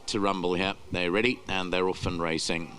to rumble here. They're ready and they're off and racing.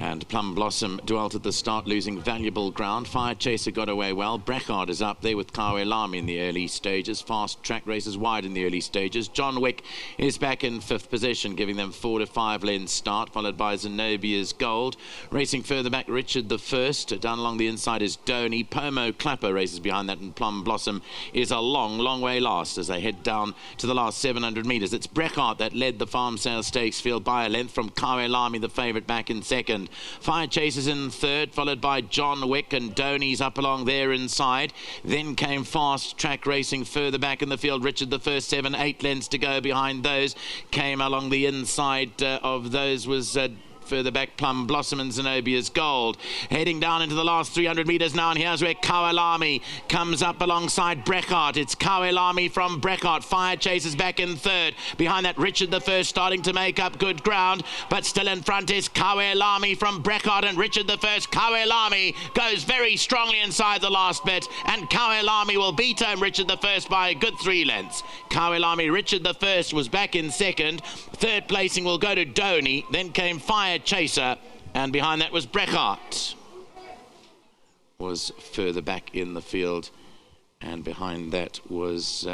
And Plum Blossom dwelt at the start, losing valuable ground. Fire Chaser got away well. Brechard is up there with Qhawe Lami in the early stages. Fast Track races wide in the early stages. John Wick is back in 5th position, giving them 4 to 5 lengths start, followed by Zenobia's Gold. Racing further back, Richard the First. Down along the inside is Donny. Pomo Clapper races behind that, and Plum Blossom is a long way last as they head down to the last 700 metres. It's Brechard that led the Farm Sale Stakes field by a length from Qhawe Lami, the favourite, back in 2nd. Fire Chasers in 3rd, followed by John Wick, and Donny's up along there inside. Then came Fast Track racing further back in the field. Richard the First, 7-8 lengths to go behind those. Came along the inside of those was further back Plum Blossom and Zenobia's Gold. Heading down into the last 300 metres now, and here's where Qhawe Lami comes up alongside Brechard. It's Qhawe Lami from Brechard. Fire Chasers back in 3rd. Behind that, Richard the First starting to make up good ground, but still in front is Qhawe Lami from Brechard and Richard the First. Qhawe Lami goes very strongly inside the last bit, and Qhawe Lami will beat home Richard the First by a good 3 lengths. Qhawe Lami, Richard the First was back in 2nd. 3rd placing will go to Donny. Then came Fire Chaser, and behind that was Brechard. Was further back in the field, and behind that was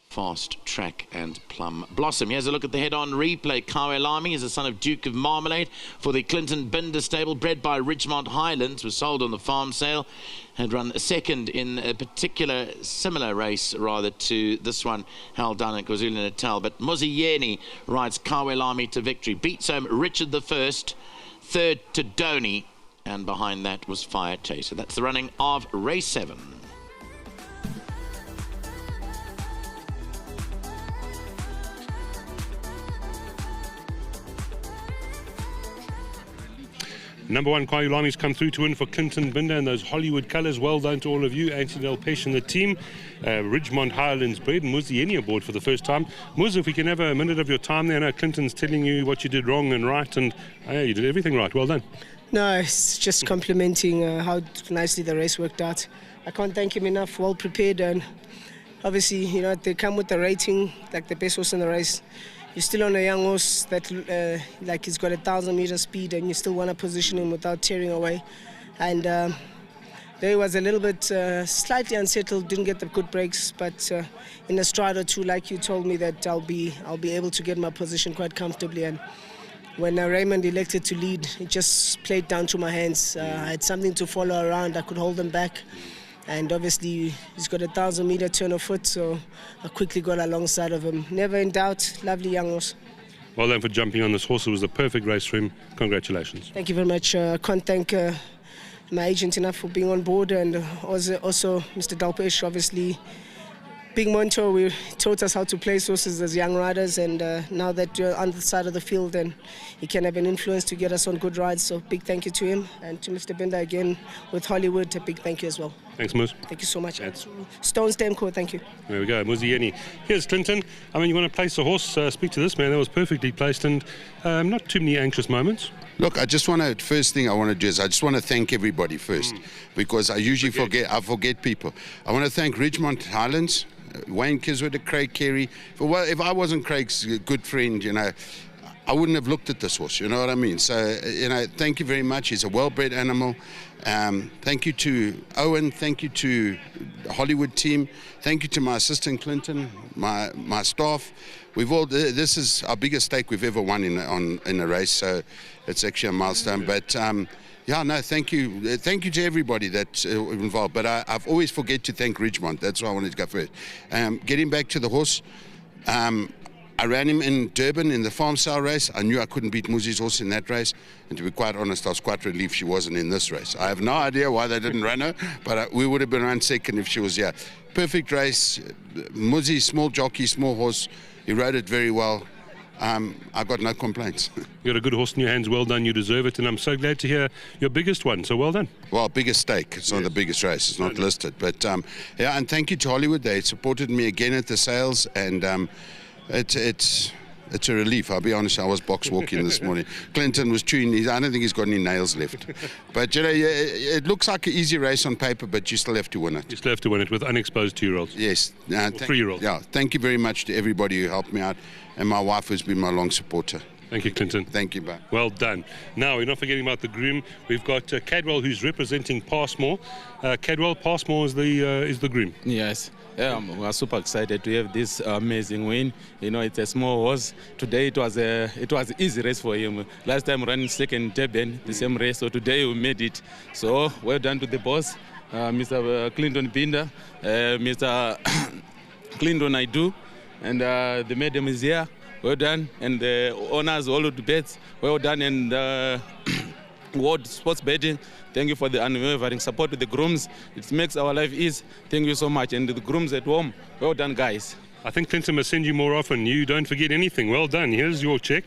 Fast Track and Plum Blossom. Here's a look at the head-on replay. Qhawe Lami is the son of Duke of Marmalade for the Clinton Binder stable, bred by Ridgemont Highlands, was sold on the farm sale, had run 2nd in a particular similar race rather to this one held down at KwaZulu-Natal. But Muzieni rides Qhawe Lami to victory, beats home Richard the First, 3rd to Donny, and behind that was Fire Chaser. That's the running of race 7. Number 1, Qhawe Lami's come through to win for Clinton Binder and those Hollywood colours. Well done to all of you. Anthony Delpesh and the team. Ridgemont Highlands bred, and Muzieni aboard for the first time. Muz, if we can have a minute of your time there. I know Clinton's telling you what you did wrong and right, and you did everything right. Well done. No, it's just complimenting how nicely the race worked out. I can't thank him enough. Well prepared, and obviously, you know, they come with the rating, like the best horse in the race. You're still on a young horse that like he's got 1,000-meter speed, and you still want to position him without tearing away. And there was a little bit slightly unsettled, didn't get the good breaks, but in a stride or two, like you told me, that I'll be able to get my position quite comfortably. And when Raymond elected to lead, it just played down to my hands. I had something to follow around. I could hold him back. And obviously, he's got 1,000-meter turn of foot, so I quickly got alongside of him. Never in doubt, lovely young horse. Well done for jumping on this horse. It was the perfect race for him. Congratulations. Thank you very much. I can't thank my agent enough for being on board, and also Mr. Delpesh, obviously. Big mentor, we taught us how to place horses as young riders, and now that you're on the side of the field, then he can have an influence to get us on good rides. So big thank you to him, and to Mr. Binder again with Hollywood, a big thank you as well. Thanks, Muz. Thank you so much. Stone Stem Court, thank you. There we go, Muzieni. Here's Clinton. I mean, you want to place a horse, speak to this man. That was perfectly placed, and not too many anxious moments. Look, I just want to, first thing I want to do is I just want to thank everybody first, because I usually forget people. I want to thank Ridgemont Highlands, Wayne Kiswood, Craig Carey. If I wasn't Craig's good friend, you know, I wouldn't have looked at this horse, you know what I mean? So, you know, thank you very much. He's a well-bred animal. Thank you to Owen. Thank you to the Hollywood team. Thank you to my assistant Clinton, my staff. This is our biggest stake we've ever won in a race, so it's actually a milestone. But yeah, no, thank you to everybody that's involved. But I've always forget to thank Ridgemont. That's why I wanted to go first. Getting back to the horse, I ran him in Durban in the farm sale race. I knew I couldn't beat Muzi's horse in that race. And to be quite honest, I was quite relieved she wasn't in this race. I have no idea why they didn't run her, but we would have been around 2nd if she was here. Perfect race. Muzi, small jockey, small horse. He rode it very well. I got no complaints. You got a good horse in your hands. Well done. You deserve it. And I'm so glad to hear your biggest one. So well done. Well, biggest stake. It's not the biggest race. It's not listed. But yeah, and thank you to Hollywood. They supported me again at the sales, and it's It's a relief. I'll be honest, I was box walking this morning. Clinton was chewing his, I don't think he's got any nails left. But, you know, it looks like an easy race on paper, but you still have to win it. You still have to win it with unexposed 2-year-olds. Yes. 3-year-olds. Yeah. Thank you very much to everybody who helped me out, and my wife who's been my long supporter. Thank you, Clinton. Thank you, bye. Well done. Now, we're not forgetting about the groom. We've got Cadwell, who's representing Passmore. Cadwell, Passmore is the groom. Yes. Yeah, we are super excited to have this amazing win. You know, it's a small horse. Today it was an easy race for him. Last time running second Durban, the same race. So today we made it. So well done to the boss, Mr. Clinton Binder, Mr. Clinton Naidu, and the madam is here. Well done, and the owners, all of the bets, well done, and World Sports Betting, thank you for the unwavering support with the grooms. It makes our life easy. Thank you so much, and the grooms at home, well done, guys. I think Clinton must send you more often. You don't forget anything. Well done. Here's your check,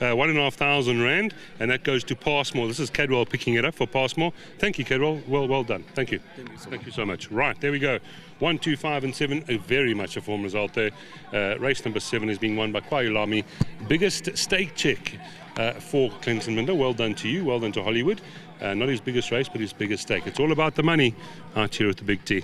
R1,500, and that goes to Passmore. This is Cadwell picking it up for Passmore. Thank you, Cadwell. Well done. Thank you. Thank you so much. Right, there we go. 1, 2, 5, and 7. Very much a form result there. Race number 7 is being won by Qhawe Lami. Biggest stake check for Clinton Binder. Well done to you. Well done to Hollywood. Not his biggest race, but his biggest stake. It's all about the money out here at the Big T.